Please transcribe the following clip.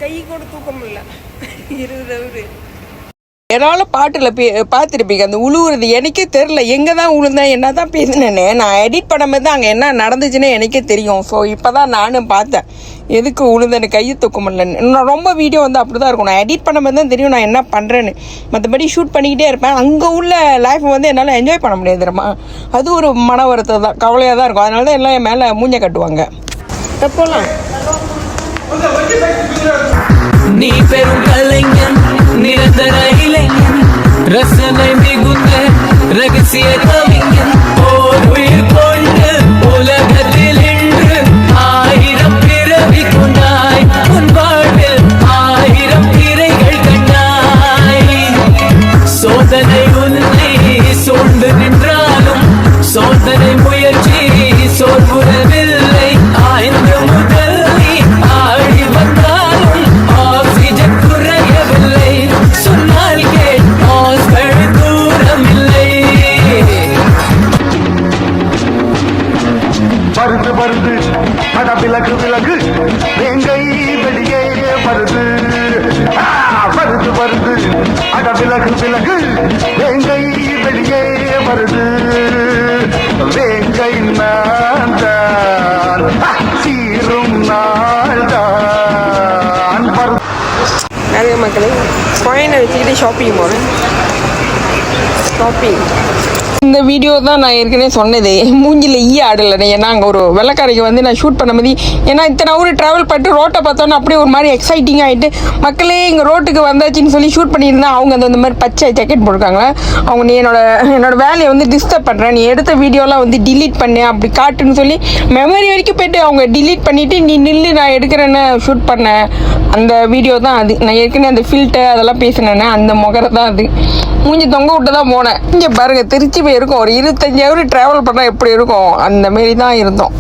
கை கூட தூக்க முடியல. 20 ரவுண்டு. என்னால் பாட்டில் பார்த்துருப்பீங்க அந்த உழுவுறது எனக்கே தெரில எங்கே தான் உழுந்தேன் என்ன தான் பேசினேன்னு. நான் எடிட் பண்ணும்போது தான் அங்கே என்ன நடந்துச்சுன்னு எனக்கே தெரியும். ஸோ இப்போ தான் நானும் பார்த்தேன் எதுக்கு உழுந்தேன்னு கையை தூக்க முடியலன்னு. நான் ரொம்ப வீடியோ வந்து அப்படி தான் இருக்கும். நான் எடிட் பண்ணும்போது தான் தெரியும் நான் என்ன பண்ணுறேன்னு. மற்றபடி ஷூட் பண்ணிக்கிட்டே இருப்பேன். அங்கே உள்ள லைஃப்பை வந்து என்னால் என்ஜாய் பண்ண முடியாது தெரியுமா. அது ஒரு மன வருத்தம் தான், கவலையாக தான் இருக்கும். அதனால தான் எல்லாம் என் மேலே மூஞ்ச கட்டுவாங்க. போகலாம். நீ பெரும் கலைஞன், நிரந்தர இளைஞன், ரசனை மிகுந்த ரகசிய கவிஞன், ஓர் உயிர் கொண்டு உலகத்தில் இன்று 1000 பிறவி கொண்டாய், உன் வாழ்வில் 1000 திரைகள் கண்டாய். சோதனை உன்னை சூழ்ந்து நின்றாலும் சோதனை முயற்சி சோர்வுறவில்லை. ஆய்ந்து முதல் நீ ஆடி வந்தாலும் ஆக்சிஜன் குறையவில்லை. சொன்னால் கேள் ஆஸ்கள் தூரமில்லை. வருது வருது அட விலகு விலகு வேங்கை வெளியே வருது. வருது வருது அட விலகு விலகு வேங்கை வெளியே வருது. வேங்கை நான் தான் சீரும் நாள் தான் வருது. நிறைய மக்களே காயினை வச்சுக்கிட்டு ஷாப்பிங் போகிறேன். ஷாப்பிங் இந்த வீடியோ தான் நான் ஏற்கனவே சொன்னது. மூஞ்சில் ஆடலை. ஏன்னா அங்கே ஒரு வெள்ளக்காரைக்கு வந்து நான் ஷூட் பண்ண மாதிரி, ஏன்னா இத்தனை ஊர் ட்ராவல் பண்ணிட்டு ரோட்டை பார்த்தோன்னா அப்படியே ஒரு மாதிரி எக்ஸைட்டிங் ஆகிட்டு மக்களே இங்கே ரோட்டுக்கு வந்தாச்சின்னு சொல்லி ஷூட் பண்ணியிருந்தேன். அவங்க அந்த மாதிரி பச்சை ஜாக்கெட் போட்டிருக்காங்க. அவங்க நீ என்னோட வேலையை வந்து டிஸ்டர்ப் பண்ணுறேன், நீ எடுத்த வீடியோலாம் வந்து டிலீட் பண்ணு அப்படி காட்டுன்னு சொல்லி மெமரி வரைக்கும் போய்ட்டு அவங்க டிலீட் பண்ணிவிட்டு நீ நில்லு நான் எடுக்கிறேன்னு ஷூட் பண்ணேன். அந்த வீடியோ தான் அது. நான் ஏற்கனவே அந்த ஃபில்டர் அதெல்லாம் பேசினேன்னே அந்த முகரை தான் அது. மூஞ்சி தொங்க விட்டு தான் போனேன். இங்கே பாருங்க திருச்சி போய் இருக்கும் ஒரு 25 ஹவர் ட்ராவல் பண்ணால் எப்படி இருக்கும் அந்த மாரி தான் இருந்தோம்.